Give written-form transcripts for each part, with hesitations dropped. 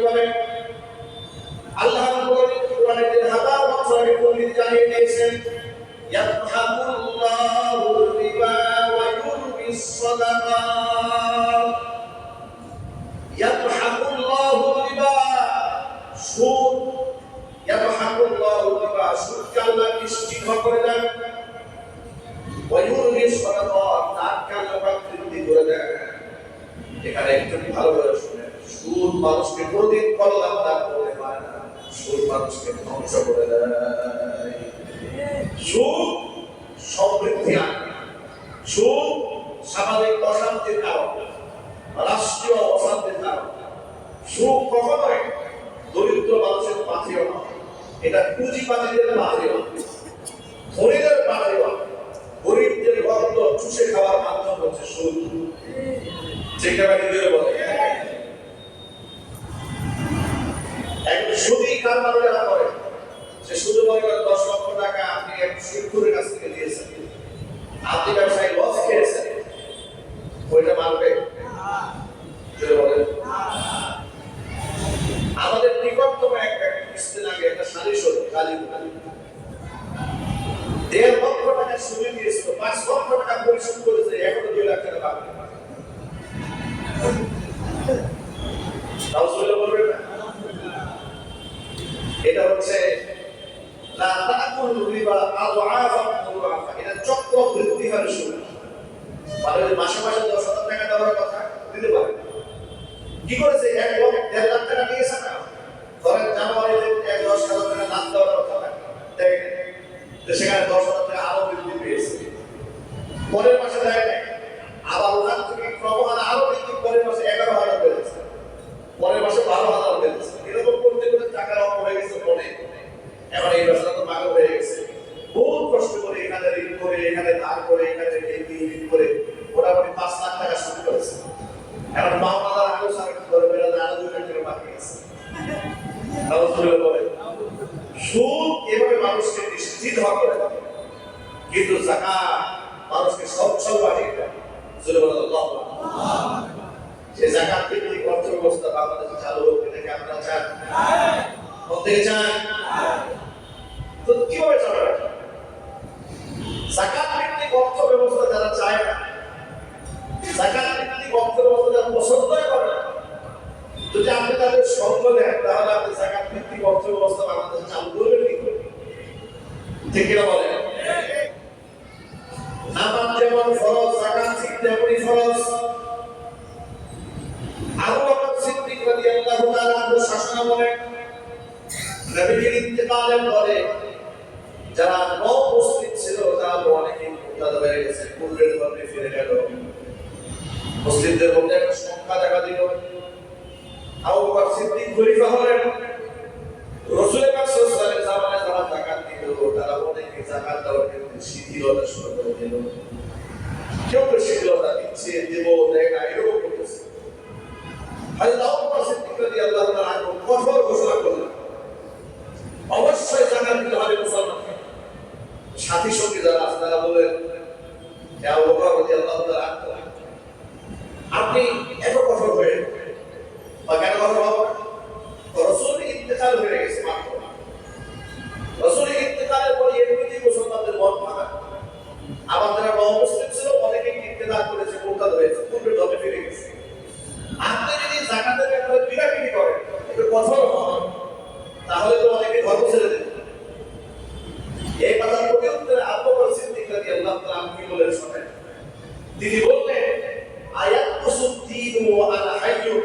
বলেন আল্লাহ কোরআনে 1000 বছর আগে পণ্ডিত জানিয়ে দিয়েছেন ইয়াতহাকুল্লাহু রিবা ওয়া ইউরবিস সাদাকাত। ইয়াতহাকুল্লাহু রিবা সুদ, ইয়াতহাকুল্লাহু রিবা সুদকে আল্লাহ নিশ্চিহ্ন করে দেন, ওয়া ইউরবিস সাদাকাত দানকে আল্লাহ বৃদ্ধি করে দেন। এখানে একটু ভালো করে শুনেন, সুদ মানুষকে কোনদিন কল্যাণ দান করতে পারে না, সুদ মানুষকে ধ্বংস করে দেয়। সুদ সমৃদ্ধি আনে, সুদ সামাজিক অশান্তির কারণ, রাষ্ট্রীয় অশান্তির কারণ। সুদ কখনোই দরিদ্র মানুষের পাথেয় নয়, এটা পুঁজিবাদীদের পাথেয়, ধনীদের পাথেয়। গরিবদের রক্ত চুষে খাওয়ার মাধ্যম হচ্ছে সুদ। যেখানে দিলে বলে একজন সুদী কারবার যারা করে, সে শুধু বলে 10 লক্ষ টাকা আপনি এক শিক্ষকের কাছ থেকে দিয়েছেন, আপনি ব্যবসায়ী লস খেয়েছেন, ওইটা মানবে? আমাদের নিকটতম একটা কিছুদিন আগে একটা সালিশ হল গাজীপুর, 1.5 লক্ষ টাকা সুদে দিয়েছিল, 5 লক্ষ টাকা পরিশোধ করেছে, এখনো 2 লাখ টাকা বাকি। এটা হচ্ছে লা তাকুল রিবা আযআফান মুদাআফা, এটা চক্রবৃদ্ধি হারে সুদ। মানে মাসে মাসে 10,000 টাকা দেওয়ার কথা দিতে পারে, কি করেছে 1.5 লাখ টাকা দিয়েছে না, ধরেন জানুয়ারিতে 10,000 টাকা দাম দেওয়ার কথা দেয়, সেখানে 10,000 টাকা আরো বৃদ্ধি পেয়েছে, পরের মাসে দেয় না, আবার ওখান থেকে ক্রমহারে আরো বৃদ্ধি, পরের মাসে 11,000 বেড়েছে, পরের মাসে 12,000 বেড়েছে। এরকম করতে করতে টাকার অঙ্ক হয়ে গেছে মনে। এখন এই ব্যবসা তো পাগল হয়ে গেছে, বহুত কষ্ট করে এখানে ঋণ করে, এখানে ধার করে, এখানে ঋণ করে মোটামুটি 5 লাখ টাকা শুরু করেছে। এখন 52,000 আগে সার্ভিস করে বেড়াতে আরো 2 লাখ টাকা বাকি আছে। সুদ এভাবে মানুষকে নিশ্চিত হওয়া করে, কিন্তু যাকাত মানুষকে সচ্ছল বানিয়ে দেয়। যে যাকাত ভিত্তিক অর্থ ব্যবস্থা বাংলাদেশে চালু হোক, এটাকে আপনারা চান? প্রত্যেকে চান? তো কিভাবে চালাবে? যাকাত ভিত্তিক অর্থ ব্যবস্থা যারা চায় না, যাকাত ভিত্তিক অর্থ ব্যবস্থা যারা পছন্দই করে না, যদি আপনি তাদের সঙ্গ দেন, তাহলে আপনি যাকাত ভিত্তিক অর্থ ব্যবস্থা বাংলাদেশে চালু করবেন কি করে? ঠিক কিনা বলেন? নামাজ যেমন ফরজ, যাকাত ঠিক তেমনই ফরজ। আবু বকর সিদ্দিক রাদিয়াল্লাহু তাআলা আনহু শাসনামলে নবীর ইন্তেকালের পরে যারা নও-মুসলিম ছিল, তারা অনেকেই মুরতাদ হয়ে গেছে, পূর্বের ধর্মে ফিরে গেল। মুসলিমদের মধ্যে একটা সংখ্যা দেখা দিল। আবু বকর সিদ্দিক খলিফা হলেন। রাসূল পাক সাল্লাল্লাহু আলাইহি ওয়াসাল্লামের যারা যাকাত দিত, তারা অনেকে যাকাত দেওয়ার ক্ষেত্রে শিথিলতা শুরু করে দিল। কেউ তো শিথিলতা দিচ্ছে, দেব দেয় না, এরকম করতেছে। হযরত আবু বকর সিদ্দিক রাদিয়াল্লাহু তাআলা আনহু কঠোর ঘোষণা করলেন, অবশ্যই যাকাত দিতে হবে মুসলমানকে। সাথী সঙ্গী যারা আছে তারা বলেন, হে আবু বকর রাদিয়াল্লাহু তাআলা আনহু, আপনি এত কঠোর হয়ে বা কেন কঠোর হবেন? রাসূল ইন্তেকাল হয়ে গেছে মাত্র। রাসূলের ইন্তেকালের পর এমনিতেই মুসলমানদের মন ভাঙা। আবার যারা নও-মুসলিম ছিল অনেকে ইন্তেকাল করেছে, মুরতাদ হয়েছে, পূর্বের ধর্মে ফিরে গেছে। আপনি যদি যাকাতের ব্যাপারে পিটাপিটি করেন, একটু কঠোর হন, তাহলে তো অনেকে ধর্ম ছেড়ে দেবে। এই কথার প্রতি উত্তরে আবু বকর সিদ্দিক রাদিয়াল্লাহু তাআলা আনহু কি বলেন শুনেন। তিনি বললেন, আয়াতুসুদ্দীনু ওয়া আনা হাইয়্যুন,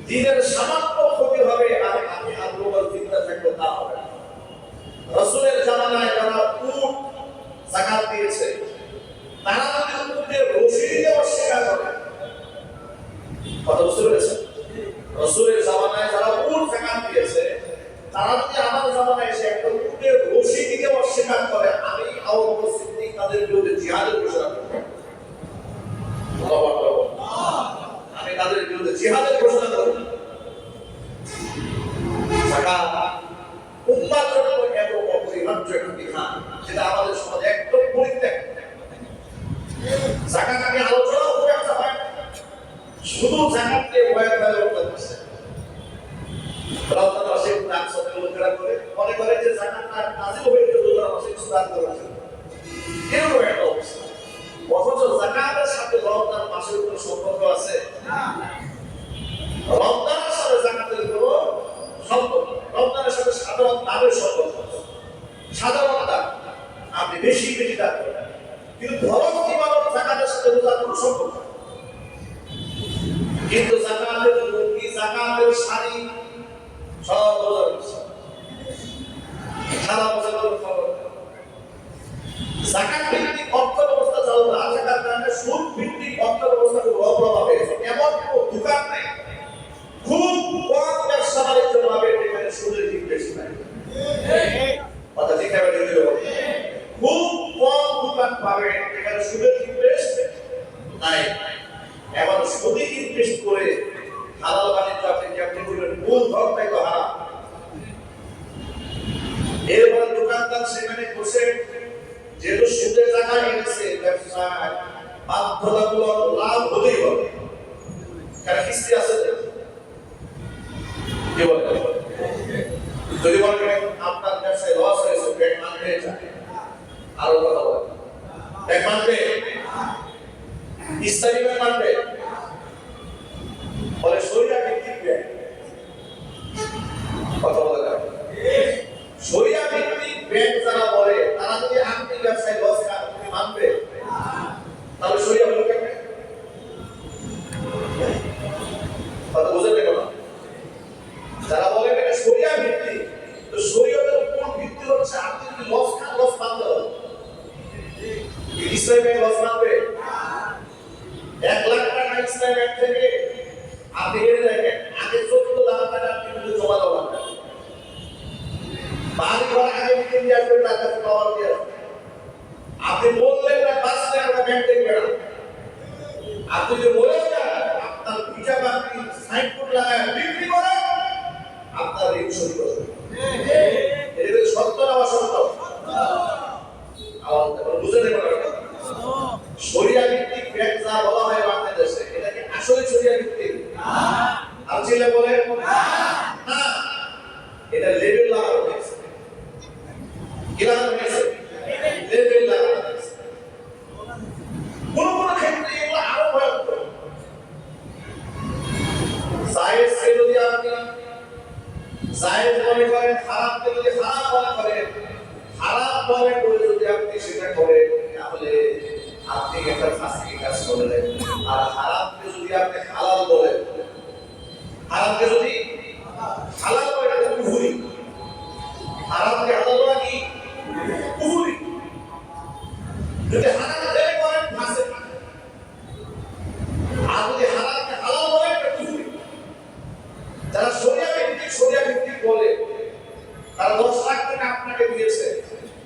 দ্বীনের সামান্য ক্ষতি হবে আর আমি আবু বকর জিন্দা থাকলে তা হবে না। রাসূলের জামানায় যারা উট যাকাত দিয়েছে, তারা যদি উটের রশি দিতে অস্বীকার করে, কথা বুঝতে পেরেছেন? রাসূলের জামানায় যারা উট যাকাত দিয়েছে, তারা যদি আমার জামানায় এসে একটা উটের রশি দিতে অস্বীকার করে, আমি আবু বকর সিদ্দিক তাদের বিরুদ্ধে জিহাদের ঘোষণা করব। আল্লাহু আকবার। আমি তাদের বিরুদ্ধে জিহাদের ঘোষণা করব। যাকাত উম্মার জন্য এত অপরিহার্য একটা বিধান, যেটা আমাদের সমাজে একদম পরিত্যাক্ত। যাকাত নিয়ে আলোচনাও খুব একটা হয়, শুধু যাকাত নিয়ে ভয় ফেলে উঠতেছে। আয়াতটা নাযিল হয়েছে রোজার মাসে কিছু দান করেছেন, এরকম একটা অবস্থা। অথচ যাকাতের সাথে রমজান মাসের কোনো সম্পর্ক আছে? রমজানের সাথে যাকাতের কোনো সম্পর্ক, রমজানের সাথে সাধারণ দানের সম্পর্ক আছে। সাধারণ দান আপনি বেশি বেশি দান করেন, কিন্তু ধরন ইবাদত যাকাতের সাথে রোজার কোনো সম্পর্ক নেই। কিন্তু যাকাতের মুরগি, যাকাতের শাড়ি সব রোজার বিষয়, সারা বছরের খবর। যাকাত ভিত্তিক অর্থ ব্যবস্থা চালু না থাকার কারণে সুদ ভিত্তিক অর্থ ব্যবস্থা খুব অপ্রভাব হয়েছে। এমন কোনো দোকান নেই, খুব কম ব্যবসা বাণিজ্য হবে যেখানে সুদের দিক বেশি নাই। কথা ঠিক হবে, খুব কম দোকান পাবে যেখানে সুদের দিক বেশি নাই। এখন সুদে ইনভেস্ট করে হালাল বাণিজ্য আপনি কেমনি করবেন? মূল ধর্মটাই তো হারাম। এরপরে দোকানদার সেখানে বসে যেহেতু সুদের টাকা এনেছে ব্যবসায় বাধ্যতামূলক লাভ হতেই হবে, কারণ কিস্তি আছে। কি বলে? যদি বলেন আপনার ব্যবসায় লস হয়েছে, ব্যাংক মানবে, আরো কথা বলে ব্যাংক মানবে, ইসলামী ব্যাংক মানবে, বলে শরিয়া ভিত্তিক ব্যাংক। কথা বলে না, শরিয়া ভিত্তিক ব্যাংক যারা বলে তারা যদি আপনি ব্যবসায় লস খান তুমি মানবে? তাহলে শরিয়া হলো কেমন? কথা বুঝে দেখো না, যারা বলে এটা শরিয়া ভিত্তিক, তো শরিয়াতের কোন ভিত্তি হচ্ছে আপনি যদি লস খান লস মানতে হবে। ইসলামী ব্যাংক লস মানবে? 1 লাখ টাকা ইসলামী ব্যাংক থেকে আপনি এনে দেখেন, আগে 14 লাখ টাকা আপনি কিন্তু জমা দেওয়া লাগবে। বাড়ি ঘর আগে কিনে দিয়ে আসবেন, তার কাছে পাওয়ার দিয়ে আসবেন। আপনি বললেন না 5 লাখ টাকা ব্যাংক দেখবে না, আপনি যদি বলেন না আপনার ভিসা আপনি সাইন কোড লাগায় বিক্রি করেন, আপনার ঋণ শোধ করবেন। এটা সত্য না অসত্য? আমার বুঝে দেখুন, শরিয়া ভিত্তিক ব্যাংক যা বলা হয় বাংলাদেশে, এটা কি আসলে শরিয়া ভিত্তিক? আর ছেলে বলে না, এটা লেবেল লাগানো হয়েছে। কি লাগানো হয়েছে? লেবেল লাগানো হয়েছে। কোন কোন ক্ষেত্রে এগুলো আরো ভয়ঙ্কর। জায়েজকে যদি আপনি জায়েজ মনে করেন, হারামকে যদি হারাম মনে করেন, হারাম মনে করে যদি আপনি সেটা করেন, তাহলে আপনি একটা ফাঁসি কাজ করলেন। আর হারামকে যদি আপনি হালাল বলেন, হারামকে যদি হালাল বলেন, এটা কুফরি। হারামকে হালাল বলা কি? কুফরি। যদি হারাম জেনে করেন ফাঁসি, আর যদি হারামকে হালাল বলেন এটা কুফরি। যারা শরিয়া ভিত্তিক বলে, তারা 10 লাখ টাকা আপনাকে দিয়েছে,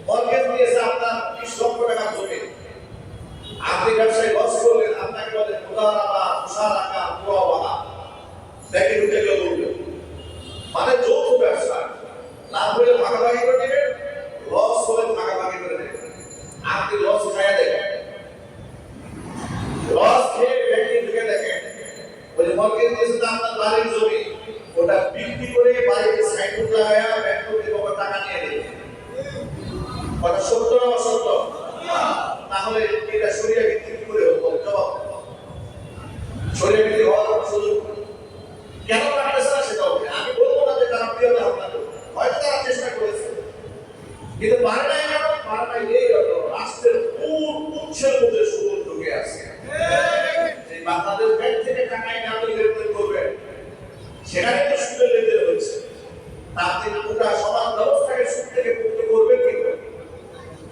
মর্গেজ দিয়েছে আপনার 20 লক্ষ টাকা জমি, আপনি ব্যবসায় লস করলেন, আপনাকে বলে মুদারাবা, মুশারাকা, মুরাবাহা, ব্যাংকে ঢুকে গেল বলবে, মানে যৌথ ব্যবসা। লাভ হলে ভাগাভাগি করে নেবেন, লস হলে ভাগাভাগি করে নেবেন। আপনি লস খাইয়া দেখেন, লস খেয়ে ব্যাংকে ঢুকে দেখেন, ওই মর্গেজ দিয়েছে তো আপনার বাড়ির জমি, ওটা বিক্রি করে বাড়িতে সাইনবোর্ড লাগায়া ব্যাংক থেকে টাকা নিয়ে নেবে। কথা সত্য না অসত্য? তাহলে এটা শরিয়া ভিত্তিক কি করে হলো? জবাব শরিয়া ভিত্তিক হওয়ার কোনো সুযোগ কেন লাগতেছে না সেটা হবে। আমি বলবো না যে তারা প্রিয়তা হামলা করবে, হয়তো তারা চেষ্টা করেছে, কিন্তু পারে নাই। কেন পারে নাই? এই রাষ্ট্রের উৎসের মধ্যে সুযোগ ঢুকে আছে। যে বাংলাদেশ ব্যাংক থেকে টাকা এনে আপনি লেনদেন করবেন, সেখানে তো সুদের লেনদেন হচ্ছে। আপনি গোটা সমাজ ব্যবস্থাকে সুদ থেকে মুক্ত করবেন কি করে?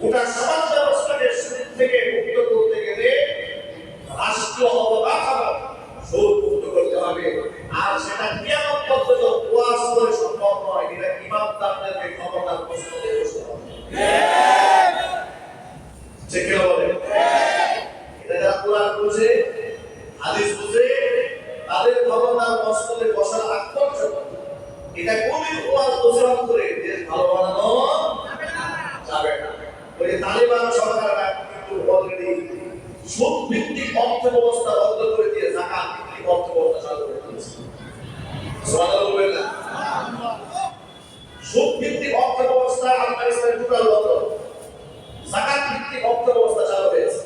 গোটা সমাজ ব্যবস্থাকে সুদ থেকে মুক্ত করতে গেলে রাষ্ট্রীয় অবকাঠামো সুদ মুক্ত করতে হবে। আর সেটা কিয়ামত পর্যন্ত ওয়াজ করে সম্ভব নয়। এটা ইমামদারদেরকে ক্ষমতার প্রশ্ন দিয়ে বসতে হবে। ঠিক কি বলে? এটা যারা কোরআন বুঝে, হাদিস বুঝে, তাদের ক্ষমতার মস্তকে বসার আত্মর্য, এটা কোনদিন ওয়াজ নসিহত করে দেশ ভালো বানানো যাবে না। ওই তালিবান সরকাররা কিন্তু অলরেডি সুদ ভিত্তিক অর্থ ব্যবস্থা বন্ধ করে দিয়ে যাকাত ভিত্তিক অর্থ ব্যবস্থা চালু করে দিয়েছে। সুবহানাল্লাহ বলবেন না? সুদ ভিত্তিক অর্থ ব্যবস্থা আপনার পাকিস্তানের টোটাল বন্ধ। যাকাত ভিত্তিক অর্থ ব্যবস্থা চালু হয়েছে।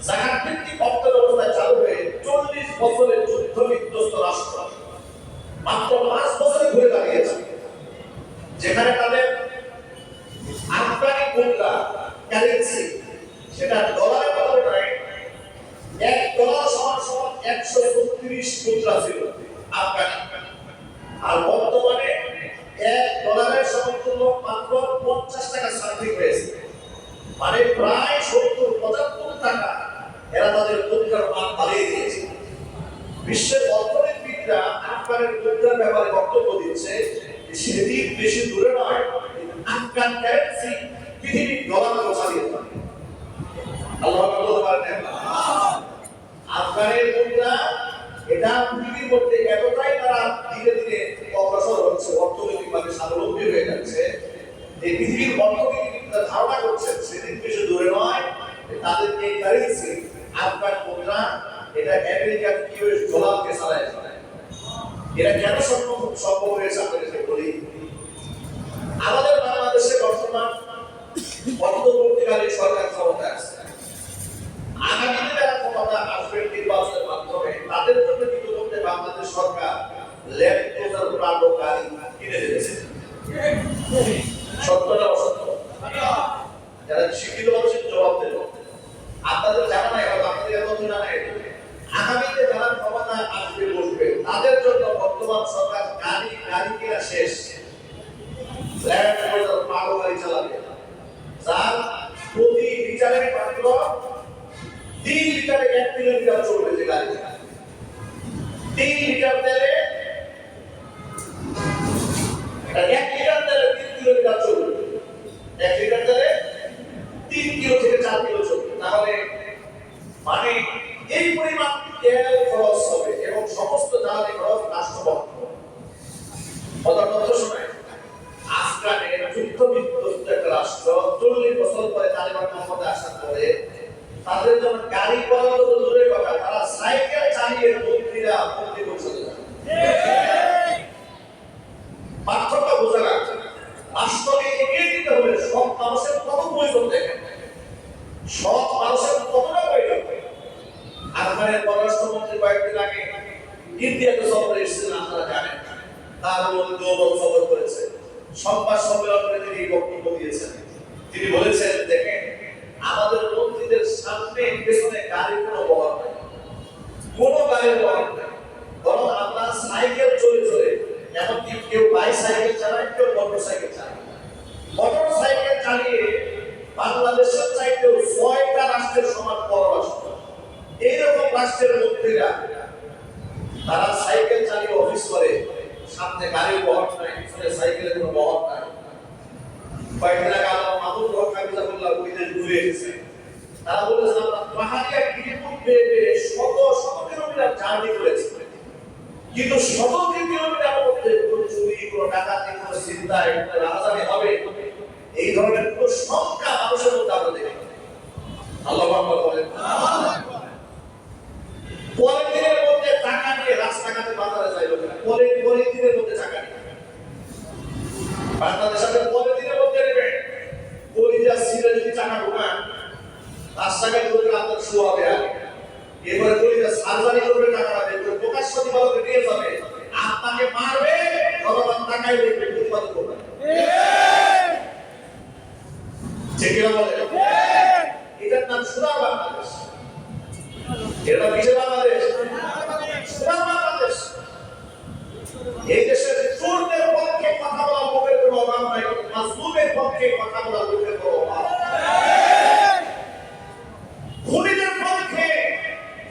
যাকাত ভিত্তিক অর্থ ব্যবস্থা চালু হয়ে 40 বছরের যুদ্ধ বিধ্বস্ত রাষ্ট্র মাত্র 5 বছরে ঘুরে দাঁড়িয়েছে, যেখানে তাদের আফগানি মুদ্রা কারেন্সি সেটা ডলারে বদলে নাই, $1 সমান 136 মুদ্রা ছিল আফগানি। আর বর্তমানে $1 সমতুল্য মাত্র 50 টাকা সামথিং হয়েছে, মানে প্রায় 70-75 টাকা এরা তাদের মুদ্রার মান বাড়িয়ে দিয়েছে। বিশ্বের অর্থনীতিবিদরা আফগানের মুদ্রার ব্যাপারে বক্তব্য দিচ্ছে সেদিন বেশি দূরে নয়, আফগান কারেন্সি পৃথিবীর ডলার ছাড়িয়ে যাবে। আল্লাহ বলতে পারেন আফগানের মুদ্রা এটা পৃথিবীর মধ্যে এতটাই তারা ধীরে ধীরে অগ্রসর হচ্ছে, অর্থনৈতিকভাবে স্বাবলম্বী হয়ে যাচ্ছে, এই পৃথিবীর অর্থনীতিবিদরা ধারণা করছেন সেদিন বেশি দূরে নয় তাদের এই কারেন্সি আফগান মুদ্রা এটা আমেরিকান ইউএস ডলারকে ছাড়াই যাবে। এটা কেন সম্ভব হয়েছে আপনাদেরকে বলি। আমাদের বাংলাদেশে বর্তমান অন্তর্বর্তীকালীন সরকার ক্ষমতায় আছে। আগামী দিনে যারা ক্ষমতা আসবে নির্বাচনের মাধ্যমে তাদের জন্য কিন্তু বলতে বাংলাদেশ সরকার ল্যান্ড ক্লোজার প্রাণো গাড়ি কিনে দিয়েছে। সত্য না অসত্য? যারা শিক্ষিত মানুষের জবাব দেবে। আপনাদের জানা নাই, আপনাদের এত জানা নাই, আগামীতে যারা ক্ষমতা আসবে বসবে তাদের জন্য বর্তমান সরকার গাড়ি কিনা শেষ, ল্যান্ড ক্লোজার প্রাণো গাড়ি চালাবে, যার প্রতি লিটারের মাত্র 3 লিটারে 1 কিলোমিটার চলবে। যে গাড়ি 3 লিটার তেলে 1 লিটার তেলে 3 কিলোমিটার চলবে, 1 লিটার তেলে 3 কিলো থেকে 4 কিলো চলবে। তাহলে মানে এই পরিমাণ তেল খরচ হবে এবং সমস্ত জ্বালানি খরচ রাষ্ট্র বহন করবে। কথা শোনায় আফগানের যুদ্ধ বিধ্বস্ত একটা রাষ্ট্র 40 বছর পরে তালিবান ক্ষমতায় আসার পরে তাদের জন্য গাড়ি করা তো দূরের কথা, তারা সাইকেল চালিয়ে মন্ত্রীরা মন্ত্রী পরিষদে যান। পার্থক্য বোঝা যাচ্ছে। রাষ্ট্রকে এগিয়ে দিতে হলে সব মানুষের কত প্রয়োজন দেখেন, সব মানুষের কতটা প্রয়োজন। আফগানের পররাষ্ট্রমন্ত্রী কয়েকদিন আগে ইন্ডিয়াতে সফরে এসেছিলেন, আপনারা জানেন। তার মধ্যে সফর করেছে, সংবাদ সম্মেলনে তিনি বক্তব্য দিয়েছেন। তিনি বলেছেন দেখেন আমাদের মন্ত্রীদের সামনে পেছনে গাড়ির কোনো বহর নাই, কোনো গাড়ির বহর নাই, বরং আমরা সাইকেল চলে এমনকি কেউ বাইসাইকেল চালায়, কেউ মোটর সাইকেল চালায়। মোটর সাইকেল চালিয়ে বাংলাদেশের চাইতেও 6টা রাষ্ট্রের সমান পররাষ্ট্র এইরকম রাষ্ট্রের মন্ত্রীরা তারা সাইকেল চালিয়ে অফিস করে, সামনে গাড়ির বহর নাই, পিছনে সাইকেলের কোনো বহর নাই। কয়েকদিন আগে আল্লাহ মাহমুদ হক হাফিজাহুল্লাহ বিদেশ ঘুরে এসেছে। তারা বলেছেন আমরা পাহাড়িয়া গিরিপথ বেয়ে শত কিলোমিটার জার্নি করেছি, কিন্তু শত কিলোমিটার মধ্যে কোনো চুরি, কোনো ডাকাতি, কোনো চিন্তায় রাজানি হবে এই ধরনের কোনো সংখ্যা মানুষের মধ্যে আমরা দেখি। আল্লাহু আকবার বলেন। পরের দিনের মধ্যে টাকা নিয়ে রাস্তাঘাটে বাজারে যাইল না, পরের দিনের মধ্যে টাকা নিয়ে বাংলাদেশে পরের দিনের মধ্যে নেবে কলিজা সিলে যদি টাকা ঢোকান রাস্তাঘাট করে আপনার শোয়াবে আগে, এরপরে কলিজা সার্জারি করবে, টাকা দেবে, প্রকাশ্য দিবালকে নিয়ে যাবে, আপনাকে মারবে, জনগণ টাকাই দেখবে, প্রতিবাদ করবে। ঠিক না বলে? এটার নাম সুরা বাংলাদেশ। এটা কিসের বাংলাদেশ? সুরা বাংলাদেশ। এই দেশের চোরদের পক্ষে কথা বলা লোকের কোনো অভাব নাই, মাজলুমের পক্ষে কথা বলা লোকের কোনো অভাব নাই, খুনিদের পক্ষে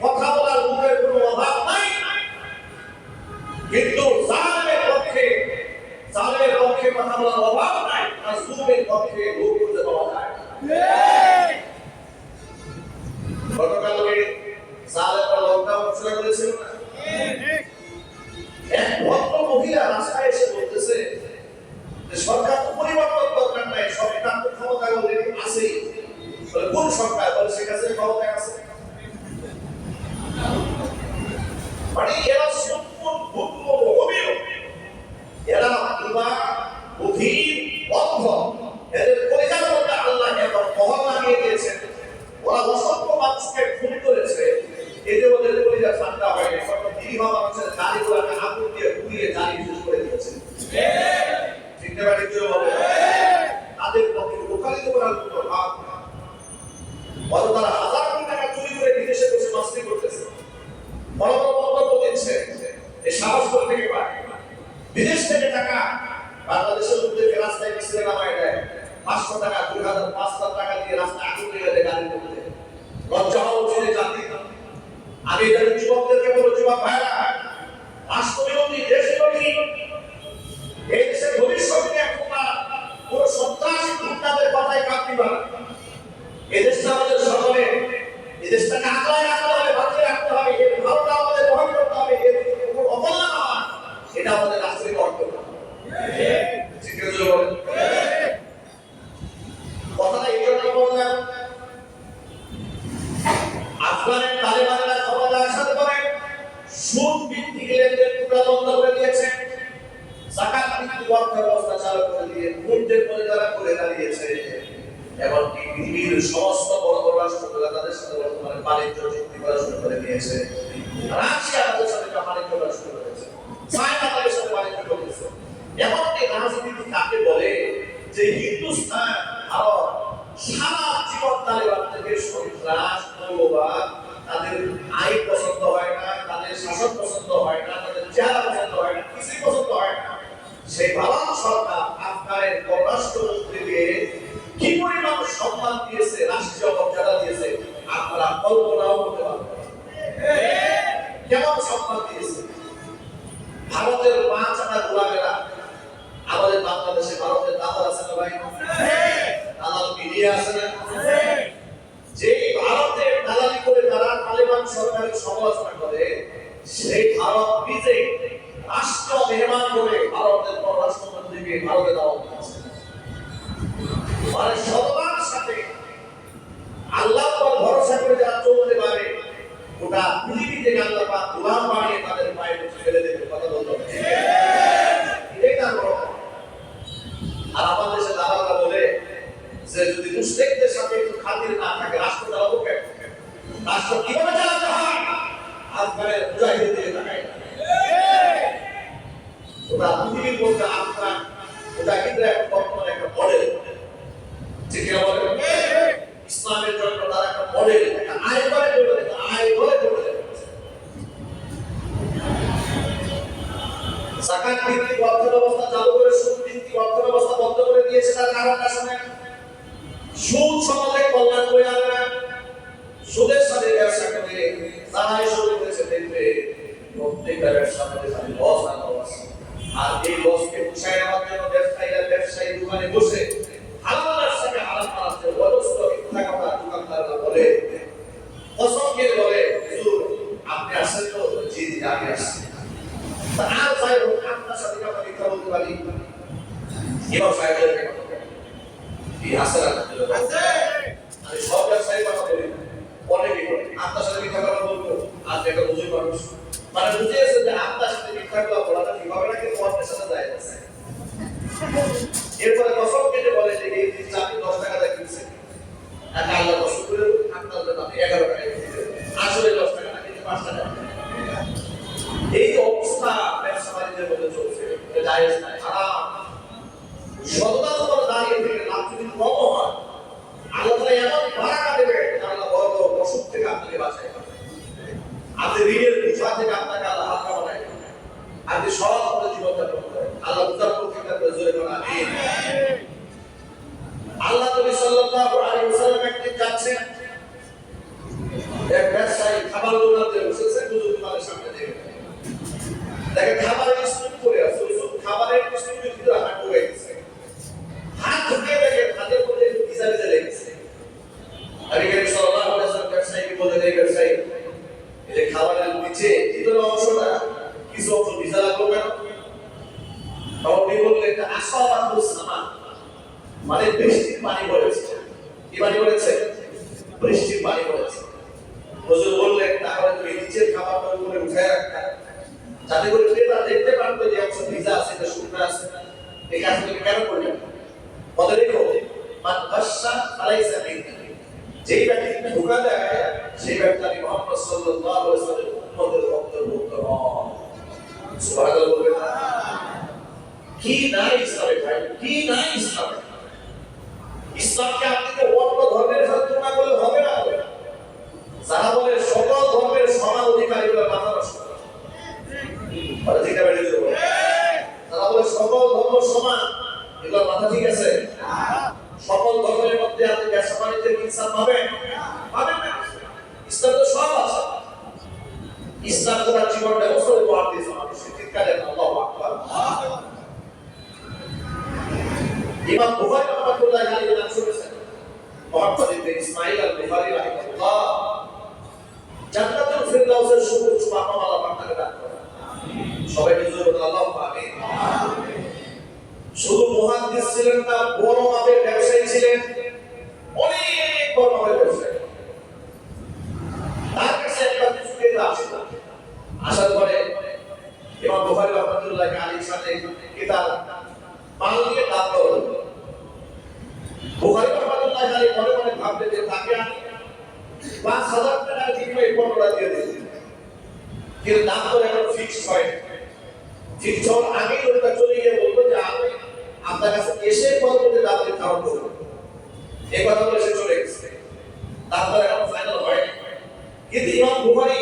কথা বলা লোকের কোনো অভাব নাই, কিন্তু জালেমের পক্ষে কথা বলার অভাব নাই, মাজলুমের পক্ষে লোক খুঁজে পাওয়া যায়। গতকালকে জালেমরা লকডাউন শুরু করেছিল না, এক ভদ্র মহিলা রাস্তায় এসে বলতেছে যে সরকার তো পরিবর্তন দরকার নাই, সরকার তো ক্ষমতা অলরেডি আছে। কোন সরকার? বলে শেখ হাসিনা ক্ষমতায় আছে। মানে এরা সম্পূর্ণ অভিনয়, এরা অধীর অন্ধ, দিয়ে জানি বিশেষ করে দিয়েছে। ঠিক না ব্যাপারে কি বলে? তাদের পক্ষে লোকালিত করার কোনো ভাব না। বড় তারা হাজার কোটি টাকা চুরি করে বিদেশে বসে মাস্তি করতেছে, বড় বড় বক্তব্য দিচ্ছে, এই সাহস করে থেকে পায়। বিদেশ থেকে টাকা বাংলাদেশের মধ্যে রাস্তায় মিস্ত্রি নামায় দেয়, 500 টাকা 2000 5,000 টাকা দিয়ে রাস্তায় আগুন লেগে দেয় গাড়ির মধ্যে। লজ্জা হওয়া উচিত জাতি। আমি এটা যুবকদেরকে বলবো, যুবক ভাইরা, রাষ্ট্রবিরোধী দেশবিরোধী এই দেশের ভবিষ্যৎ নিয়ে তোমরা পুরো সন্ত্রাসী গুন্ডাদের কথায় কান দিবা না। এই দেশটা আমাদের সকলে, এই দেশটাকে আগলায় রাখতে হবে, বাঁচিয়ে রাখতে হবে, এর ভালোটা আমাদের বহন করতে হবে, এর উপর অবহেলা না হয়, এটা আমাদের রাষ্ট্রের কর্তব্য। ঠিক আছে বলেন? কথাটা এই জন্য বললাম, আফগানের তালেবানেরা ক্ষমতা আসার পরে সুদ ভিত্তিক লেনদেন পুরো বন্ধ করে দিয়েছে, যাকাত ভিত্তিক অর্থ ব্যবস্থা চালু করে দিয়ে মুদ্রের পরিচালনা করে দাঁড়িয়েছে। এমনকি পৃথিবীর সমস্ত বড় বড় রাষ্ট্রগুলো তাদের সাথে বর্তমানে বাণিজ্য চুক্তি করা শুরু করে দিয়েছে। রাশিয়া তাদের সাথে বাণিজ্য করা শুরু করেছে, চায়না তাদের সাথে বাণিজ্য করতেছে। এমনকি রাজনীতি কাকে বলে যে হিন্দুস্তান ভারত সারা জীবন তালেবান থেকে সন্ত্রাস মৌলবাদ, তাদের আইন পছন্দ হয় না, তাদের শাসন পছন্দ হয় না, তাদের চেহারা পছন্দ হয় না, কিছুই পছন্দ হয় না। সেই ভারত সরকার আফগানের পররাষ্ট্রমন্ত্রীকে কি পরিমাণ সম্মান দিয়েছে, রাষ্ট্রীয় মর্যাদা দিয়েছে, আপনারা কল্পনাও করতে পারবেন না। কেমন সম্মান দিয়েছে? ভারতের 5 আনা গোলামেরা আমাদের বাংলাদেশে, ভারতের দাদা আছে না ভাই? দালাল মিডিয়া আছে না? যে ভারতের দালালি করে তারা তালেবান সরকারের সমালোচনা করে, সেই ভারত নিজে রাষ্ট্র মেহমান করে ভারতের পররাষ্ট্রমন্ত্রীকে ভারতে দাওয়াত দিয়েছে। মানে সবার সাথে আল্লাহর উপর ভরসা করে যারা চলতে পারে, গোটা পৃথিবী থেকে আল্লাহ পাক গোলাম বানিয়ে তাদের পায়ে ফেলে দেবে। কথা বলতে হবে, এটাই তার বড়। আর আমাদের দেশে দালালরা বলে যে যদি মুসলিমদের সাথে একটু খাতির না থাকে, রাষ্ট্র চালাবো কেন? রাষ্ট্র কিভাবে চালাতে হয়? আফগানের মুজাহিদের দিকে তাকায় না। ওটা পৃথিবীর মধ্যে আফগান মুজাহিদরা এখন বর্তমানে একটা মডেল। ঠিক না বলেন? ইসলামের জন্য তারা একটা মডেল, একটা আয় করে গড়ে দেয়, আয় করে গড়ে দেয়। যাকাত ভিত্তিক অর্থ ব্যবস্থা চালু করে সুদ ভিত্তিক অর্থ ব্যবস্থা বন্ধ করে দিয়েছে। তার কারণটা শুনেন, সুদ সমাজে কল্যাণ বয়ে আনে না। সুদের সাথে ব্যবসা করে যারাই শুরু করেছে দেখবে প্রত্যেকটা ব্যবসার মধ্যে খালি লস আর লস। আর এই লসকে পুষায় নেওয়ার জন্য ব্যবসায়ীরা ব্যবসায়ী দোকানে বসে হালাল ব্যবসাকে হারাম বানাচ্ছে। অজস্র মিথ্যা কথা দোকানদাররা বলে, কসম বলে, হুজুর আপনি আসেন তো? জি জি আমি আসছি। আর যাই হোক, আপনার সাথে আমরা মিথ্যা বলতে পারি? ইমাম সাহেবের কি আছে না? আমি সব ব্যবসায়ী কথা বলি না, অনেকে বলে আপনার সাথে মিথ্যা কথা বলবো। আপনি একটা বুঝুই মানুষ, মানে বুঝিয়েছে যে আপনার সাথে মিথ্যা কথা বলাটা কিভাবে না, কিন্তু অন্যের সাথে যায় না। এরপরে কসম কেটে বলে যে এই জিনিসটা আপনি 10 টাকা দিয়ে কিনছেন, আর আল্লাহ কসম করে আপনার জন্য আপনি 11 টাকা কিনছেন, আসলে 10 টাকা না কিন্তু 5 টাকা। এই যে অবস্থা ব্যবসা বাণিজ্যের মধ্যে চলছে, এটা জায়েজ না, হারাম। সততা তোমার দাঁড়িয়ে থেকে লাভ যদি কম হয়, আল্লাহ তাআলা এমন বারাকা দেবে, আল্লাহ বড় বড় অসুখ থেকে আপনাকে বাঁচায়। আপনি ঋণের বোঝা থেকে আপনাকে আল্লাহ হালকা বানায়, আপনি সহজ করে জীবনযাপন করেন। আল্লাহ বুঝার প্রত্যেকটা জোরে বলেন আমিন। আল্লাহ নবী সাল্লাল্লাহু আলাইহি ওয়াসাল্লাম একদিন যাচ্ছেন, এক ব্যবসায়ী খাবার দোকানে বসেছে, হুজুর দোকানের সামনে দেখে খাবারের স্তূপ করে আছে। হুজুর খাবারের স্তূপের ভিতরে হাত ঢুকে গেছে, হাত ঢুকে দেখে হাতের মধ্যে একটু ভিজা ভিজা লেগেছে। নবী করিম সাল্লাল্লাহু আলাইহি ওয়াসাল্লাম ব্যবসায়ীকে বলে, এই ব্যবসায়ী, এই যে খাবারের নিচে ভিতরের অংশটা কিছু অংশ ভিজা লাগলো কেন? নবী বললেন এটা আসাবাতুস সামা, মানে বৃষ্টির পানি পড়েছে। কি পানি পড়েছে? বৃষ্টির পানি পড়েছে। হুজুর বললেন তাহলে তুমি নিচের খাবারটা উপরে উঠায় রাখতে, যাতে করে ক্রেতা দেখতে পারবে যে অংশ ভিজা আছে, এটা শুকনো আছে। এই কাজ তুমি কেন করলে? বলে দেখো, মান গাসসা আলাইসা মিন্নি, যেই ব্যক্তি ধোঁকা দেয় সেই ব্যক্তি আমি মুহাম্মদ সাল্লাল্লাহু আলাইহি ওয়াসাল্লামের উম্মতের অন্তর্ভুক্ত নয়। সুবহানাল্লাহ বলবেন না? কি নাই ইসলামে ভাই, কি নাই ইসলামে? ইসলামকে আপনি তো অন্য ধর্মের সাথে তুলনা করলে হবে না। যারা বলে সকল ধর্মের সমান অধিকার, এগুলো মাথা নষ্ট। আর ঠিক আছে, যারা বলে সকল ধর্ম সমান, এগুলো মাথা ঠিক আছে? সকল ধর্মের মধ্যে আপনি ব্যবসা বাণিজ্যের ইনসাফ পাবেন? পাবেন না। ইসলাম তো সব আছে। ইসলাম তার জীবন ব্যবস্থা উপহার দিয়েছে মানুষকে। চিৎকার দেন আল্লাহু আকবার। ইমাম বুখারী রাহমাতুল্লাহি আলাইহি নাম শুনেছেন? মুহাম্মদ ইবনে ইসমাঈল আল বুখারী রাহিমাহুল্লাহ জান্নাতুল ফিরদাউসের সবুজ মাকামালা পাঠাকে দান করেন। সবাই জোরে বলুন আল্লাহু আমিন। শুধু মুহাদ্দিস ছিলেন না, বড় মাপের ব্যবসায়ী ছিলেন, অনেক বড় মাপের ব্যবসায়ী। তার কাছে একটা কিছু কেউ আসে না। আসার পরে ইমাম বুখারী রাহমাতুল্লাহি আলাইহির সাথে কিতাব মাল নিয়ে দাম দর। বুখারী রাহমাতুল্লাহি আলাইহি মনে মনে ভাবলেন যে তাকে আমি ৫,০০০ টাকার বিনিময়ে ১৫টা দিয়ে দিই। কিন্তু দাম দর এখন ফিক্সড হয়। ফিক্সড হওয়ার আগেই লোকটা চলে গিয়ে বলবো যে আমি আপনার কাছে এসে পরবর্তী দাম দিয়ে কাউন্ট করবো। এই কথা বলে সে চলে গেছে। তারপর এখন ফাইনাল হয়। কিন্তু ইমাম বুখারী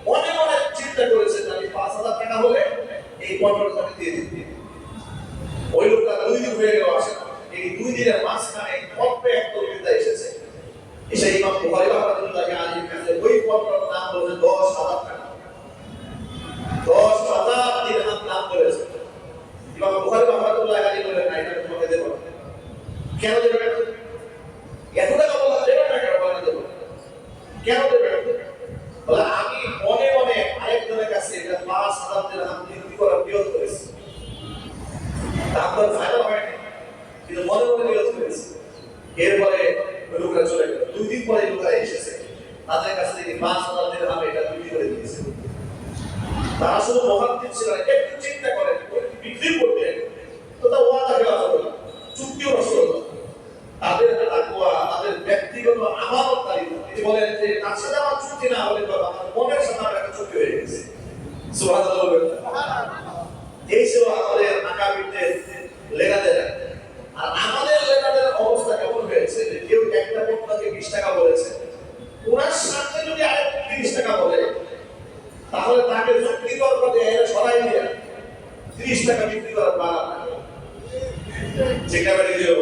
মনে মনে চিন্তা করেছেন আমি ৫,০০০ টাকা হলে এই ১৫টা দিয়ে দিই। ওই লোকটা ২ দিন হয়ে গেল আসে না। এই ২ দিনের মাঝখানে অল্প এক তরবিদা এসেছে। এসে ইমাম বুখারী রাহমাতুল্লাহি আলাইহির কাছে ওই ১৫টার দাম বলে ১০,০০০ টাকা। ১০,০০০ দিরহাম দাম বলেছে। ইমাম বুখারী রাহমাতুল্লাহি আলাইহি বলেন না, এটা তোমাকে দেব না। কেন দেব না? এত টাকা বলা দেব না, কেন বলা দেব? কেন দেব না? বলে আমি মনে মনে আরেকজনের কাছে এটা ৫,০০০ দিরহাম বিক্রি করার নিয়ত করেছি। তারপর ফাইনাল হয়নি, কিন্তু মনে মনে নিয়ত করেছি। এরপরে লোকরা চলে গেল। ২ দিন পরে লোকরা এসেছে, তাদের কাছে থেকে ৫,০০০ দিরহাম এটা বিক্রি করে দিয়েছে। তারা শুধু মুহাদ্দিস ছিল না, একটু চিন্তা করেন বিক্রি করতে তো তা ওয়াদা খেলাফ হলো না, চুক্তিও নষ্ট হলো না। তাদের তাকওয়া, তাদের ব্যক্তিগত আমানতদারি, তিনি বলেন যে তার সাথে আমার চুক্তি না হলে তো আমার মনের সাথে আমার একটা চুক্তি হয়ে গেছে। সুবহানাল্লাহ বলবেন। এই ছিল আমাদের আকাবিরদের লেনাদের। আর আমাদের লেনাদের অবস্থা কেমন হয়েছে যে কেউ একটা পণ্যকে ২০ টাকা বলেছে, ওনার সাথে যদি আরেকটা ৩০ টাকা বলে তাহলে তাকে যুক্তি তর্ক দিয়ে সরাই দিয়ে ৩০ টাকা বিক্রি করার পারা না। যেটা বেড়ে গেল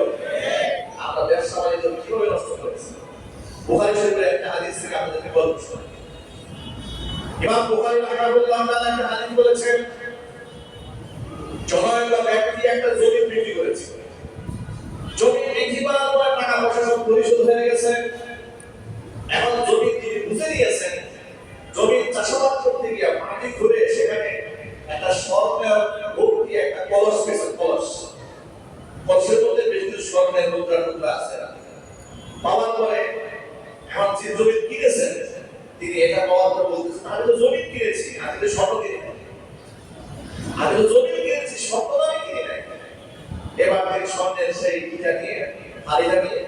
আমরা ব্যবসা বাণিজ্য কিভাবে নষ্ট করেছি। বুখারী শরীফের একটা হাদিস থেকে আপনাদেরকে গল্প শোনাই। ইমাম বুখারী রাহিমাহুল্লাহ তাআলা একটা হাদিস বলেছেন, জনৈক ব্যক্তি একটা জমি বিক্রি করেছে। জমি বিক্রি করার পর টাকা পয়সা সব পরিশোধ হয়ে গেছে। এখন জমি তিনি বুঝে নিয়েছেন, জমির চাষাবাদ করতে গিয়ে মাটি ঘুরে সেখানে একটা স্বর্ণের ভর্তি একটা কলস পেয়েছেন। কলসের মধ্যে বেশ কিছু স্বর্ণের মুদ্রা টুকরা আছে। পাওয়ার পরে এখন যে জমি কিনেছেন তিনি এটা পাওয়ার পর বলতেছেন, আমি তো জমি কিনেছি, আমি তো স্বর্ণ কিনি নাই। আমি তো জমি কিনেছি, স্বর্ণ দামে কিনি নাই। এবার তিনি স্বর্ণের সেই ইটা নিয়ে হাড়িটা নিয়ে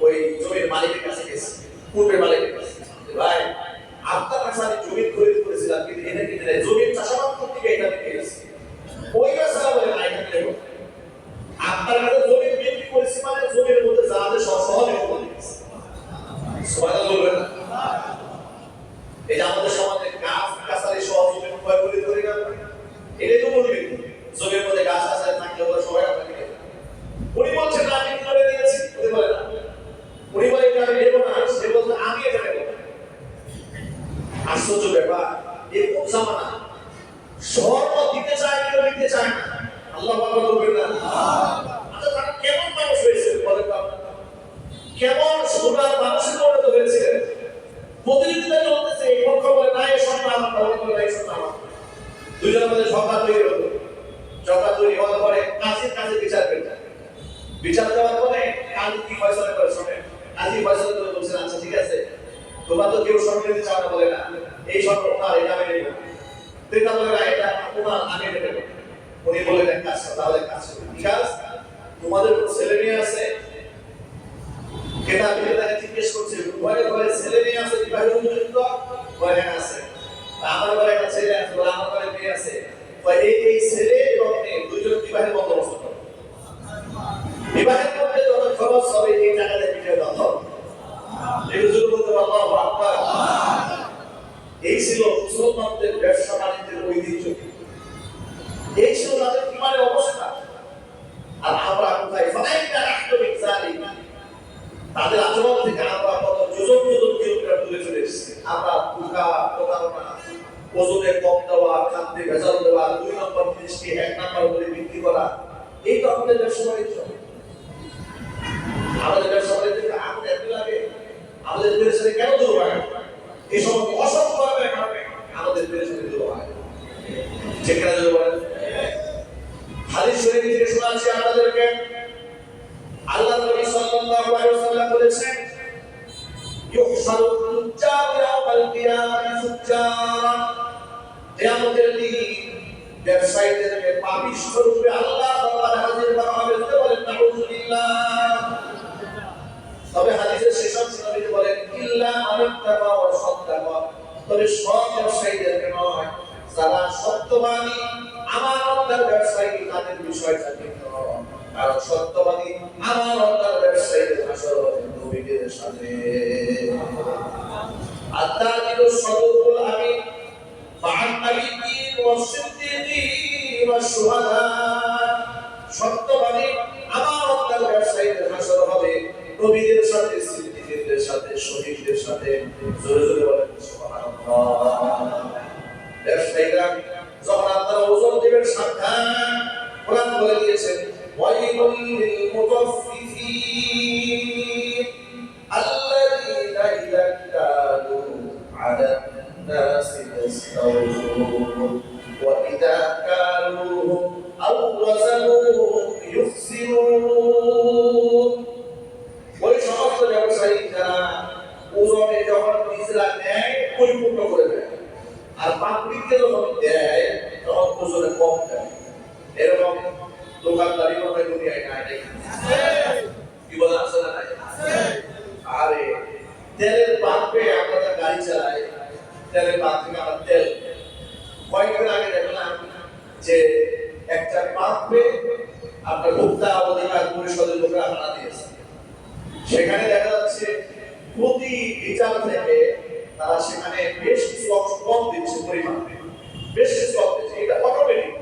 ওই জমির মালিকের কাছে গেছে, পূর্বের মালিকের কাছে। ভাই, আপনার কাছে আমি জমি খরিদ করেছিলাম, কিন্তু এটা কিনে নাই, জমির চাষাবাদ করতে গিয়ে এটা নিয়ে গেছি। ওই কাছে বলে না, এটা নেব। আপনার কাছে জমি বিক্রি করেছি মানে জমির মধ্যে যা আছে সব সহ নেব বলে গেছে। সুবহানাল্লাহ বলবেন না? এই যে আমাদের সমাজে গাছ গাছালি সহ জমি ক্রয় করে ধরে গেল, এটাই তো বলবি জমির মধ্যে গাছ গাছালি থাকলে ওরা সবাই আপনাকে নেবে। উনি বলছেন না, আমি করে দিয়েছি, উনি বলে না। উনি বলে এটা আমি নেব না, সে বলছে আমি এটা নেব। আশ্চর্য ব্যাপার, এই কোন জামানা স্বর্ণ দিতে চায় কেউ নিতে চায় না। আল্লাহ পাক বলবেন না। আচ্ছা, তারা কেমন মানুষ হয়েছে বলেন তো? কেমন সুরার মানুষের পরিণত হয়েছে? প্রতিযোগিতা চলতেছে, এই পক্ষ বলে না এই স্বর্ণ আমার, পক্ষ বলে এই স্বর্ণ আমার। দুজনের মধ্যে ঝগড়া তৈরি হলো। ঝগড়া তৈরি হওয়ার পরে কাজীর কাছে বিচার পেলেন। বিচার দেওয়ার পরে কাজী কি ফয়সালা করে শোনেন। কাজী ফয়সালা করে বলছেন, আচ্ছা ঠিক আছে, তোমরা তো কেউ স্বর্ণ নিতে চাও না, বলে না এই স্বর্ণ ওনার, এটা আমি নেব। এটা বলে না এটা ওনার, আমি এটা নেব। উনি বললেন এক কাজ করো, তাহলে কাজ করো। ঠিক আছে, তোমাদের ছেলে মেয়ে আছে? কেনা বিক্রেতাকে জিজ্ঞেস করছে, ঘরে ঘরে ছেলে মেয়ে আছে বিবাহিত উপযুক্ত? ঘরে আছে। আমার ঘরে একটা ছেলে আছে, বলে আমার ঘরে মেয়ে আছে। এই ছেলে এবং মেয়ে দুইজন বিবাহের বন্দোবস্ত করে। বিবাহের মধ্যে যত খরচ হবে এই টাকাতে বিয়ে দেওয়া হবে। এই ছিল মুসলমানদের ব্যবসা বাণিজ্যের ঐতিহ্য, এই ছিল তাদের ইমানের অবস্থা। আর আমরা কোথায় তাদের আচরণ থেকে আমরা কত যোজন যোজন কিলোমিটার দূরে চলে এসেছি। আমরা ধোঁকা, প্রতারণা, ওজনে কম দেওয়া, খাদ্যে ভেজাল দেওয়া, 2 নম্বর জিনিসকে 1 নম্বর বলে বিক্রি করা, এই তো আমাদের ব্যবসা বাণিজ্য। আমাদের ব্যবসা বাণিজ্য আমাদের এত লাগে, আমাদের পেরেশানি কেন দূর হয়? এই সমস্ত অসংখ্য কারণে আমাদের পেরেশানি দূর হয়। ঠিক না? যদি বলেন হাদিস শরীফ থেকে শোনাচ্ছি আপনাদেরকে, আল্লাহ নবী সাল্লাল্লাহু আলাইহি ওয়াসাল্লাম বলেছেন, ইউহশারু তুজ্জার ইয়াউমাল কিয়ামাতি ফুজ্জার, কিয়ামতের দিন ব্যবসায়ীদেরকে পাপিষ্ঠ রূপে আল্লাহ দরবারে হাজির করা হবে। বলেন নাউযুবিল্লাহ। তবে হাদিসের শেষ অংশে নবী বলেন, ইল্লা আমিত্তাবা ওয়া সাদ্দাকা, তবে সব ব্যবসায়ীদেরকে নয়, যারা সত্যবাদী আমানতদার ব্যবসায়ী তাদের বিষয়টা কিন্তু, কারণ সত্যবাদী আমানতদার ব্যবসায়ীদের হাসর হবে নবীদের সাথে। আত্তাজিরু সাদুকুল আমিন মা'আন নাবিয়্যিন ওয়াস সিদ্দিকিন ওয়াস শুহাদা, সত্যবাদী আমানতদার ব্যবসায়ীদের হাসর হবে নবীদের সাথে, সিদ্দিকদের সাথে, শহীদদের সাথে। জোরে জোরে বলেন সুবহানাল্লাহ। ব্যবসায়ীরা যখন আপনারা ওজন দিবেন সাবধান, কোরআন বলে দিয়েছেন, ওয়াইলুল লিল মুতাফফিফিন আল্লাযীনা ইযা কালু আলান নাসি ইস্তাওফুন ওয়া ইযা কালুহুম আও ওয়াজানুহুম ইউখসিরুন। ওই সমস্ত ব্যবসায়ী যারা ওজনে যখন নিজেরা নেয় পরিপূর্ণ করে দেয়, আর পাবলিককে যখন দেয় তখন ওজনে কম দেয়। এরকম দোকানদারি মনে হয় দুনিয়ায় নাই, কি বলেন? আছে না নাই? আরে তেলের পাম্পে আমরা গাড়ি চালাই, তেলের পাম্প থেকে আমরা তেল কয়েকদিন আগে দেখলাম যে একটা পাম্পে আপনার ভোক্তা অধিকার পরিষদের লোকেরা ভাড়া দিয়েছে। সেখানে দেখা যাচ্ছে প্রতি লিটার থেকে তারা সেখানে বেশ কিছু অংশ কম দিচ্ছে, পরিমাণ বেশ কিছু কম দিচ্ছে। এটা অটোমেটিক।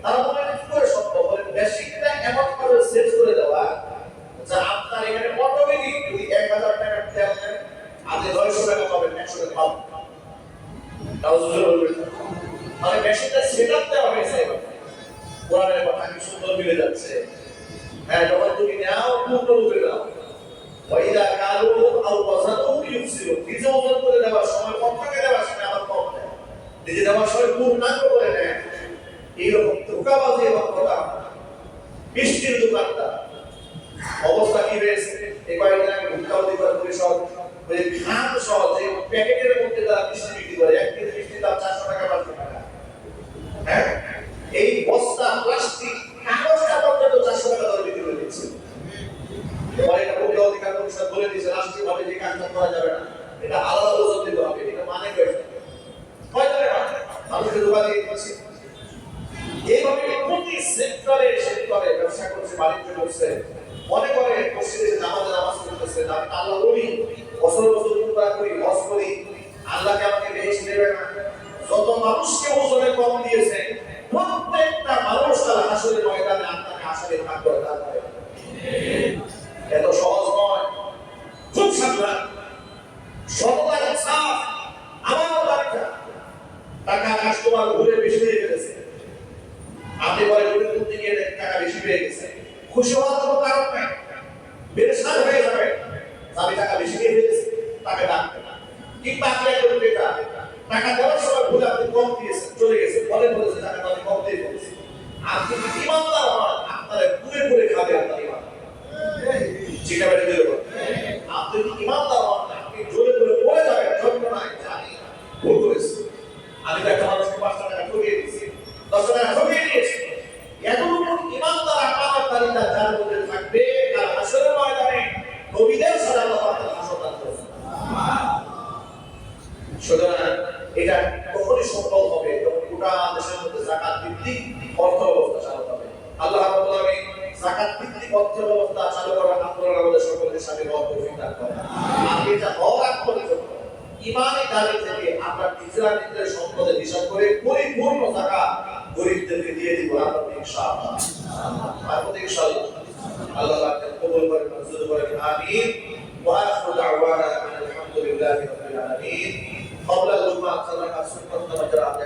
তারা মনে হয় কি করে সম্ভব? বলে মেশিনটা এমন ভাবে সেট করে দেওয়া যে আপনার এখানে অটোমেটিক যদি 1000 টাকা তেল নেন, আপনি 900 টাকা পাবেন, 100 টাকা পাবেন। মানে মেশিনটা সেট আপ দেওয়া হয়েছে। কোরআনের কথা কি সুন্দর মিলে যাচ্ছে। হ্যাঁ, যখন তুমি নাও পূর্ণ রূপে নাও। ওয়াইদা কালু আও ওয়াজানু ইউসিরু, নিজে ওজন করে দেওয়ার সময় কম টাকা দেওয়ার সময় আবার কম দেয়, নিজে দেওয়ার সময় পূর্ণাঙ্গ করে নেয়। এইরকম ধোঁকাবাজি এবং কথা মিষ্টির দোকানদার অবস্থা কি হয়েছে? এই কয়েকদিন আগে ভোক্তা অধিকার পরিষদ ওই খান সহ যে প্যাকেটের মধ্যে তারা মিষ্টি বিক্রি করে, 1 কেজি মিষ্টির দাম 400 টাকা 500 টাকা। হ্যাঁ, এই বস্তা প্লাস্টিক কাগজটা পর্যন্ত 400 টাকা দরে বিক্রি করে দিচ্ছে। পরে এটা ভোক্তা অধিকার পরিষদ বলে দিয়েছে রাষ্ট্রীয়ভাবে যে কাজটা করা যাবে না, এটা আলাদা ওজন দিতে হবে। এটা মানে কয় ধরে মানুষের দোকানে দিচ্ছে। এইভাবে প্রতি সেক্টরে ব্যবসা করছে, বাণিজ্য করছে, মনে করে মসজিদে নামাজ পড়তেছে, আমি আল্লাহ বলি, বছর বছর উমরা করি, হজ করি, আল্লাহকে আমাকে বেহেশত দেবে না। যত মানুষকে ওজনে কম দিয়েছে, প্রত্যেকটা মানুষ তার হাসরের ময়দানে আপনাকে আসলে ভাগ করে দেবে। এত সহজ নয়, খুব সাবধান। সততার সাফ আমার বাড়িটা টাকা কাস্টমার ঘুরে বেশি হয়ে গেছে, আপনি বলে ঘুরে তুলতে গিয়ে টাকা বেশি পেয়ে গেছে, খুশি হওয়ার কোনো কারণ নাই, বেরেশান হয়ে যাবে। আমি টাকা বেশি দিয়ে ফেলেছি, তাকে ডাকবে না। কিংবা আপনি একজন বেকার, টাকা দেওয়ার সময় ভুলে আপনি কম দিয়েছেন, চলে গেছে, বলেছে টাকা আমি কম দিয়ে ফেলেছি। আপনি যদি ইমানদার হন, আপনারা ঘুরে ঘুরে খাবে আপনার ইমান। যেটা বেড়ে দিল, আপনি যদি ইমানদার হন, আপনি জোরে জোরে পড়ে যাবেন, যন্ত্রণায় জানি ভুল করেছি, আমি তো একটা মানুষকে 5 টাকা ঠকিয়ে দিয়েছি, 10 টাকা ঠকিয়ে দিয়েছি। এতটুকু ইমানদার আমানতদারিতা যার মধ্যে থাকবে, তার হাসরের ময়দানে নবীদের সাথে আল্লাহ তাআলা হাসর দান করবেন। সুতরাং এটা কখনই সম্ভব হবে যখন গোটা দেশের মধ্যে যাকাত ভিত্তিক দান করেন। আর এটা হওয়ার আগ পর্যন্ত ইমানি দাবি থেকে আমরা নিজেদের সম্পদের হিসাব করে পরিপূর্ণ টাকা গরিবদেরকে দিয়ে দিব আমরা ইনশাআল্লাহ। আর ইনশাআল্লাহ আল্লাহ পাক কবুল করেন, মঞ্জুর করেন। আমিন।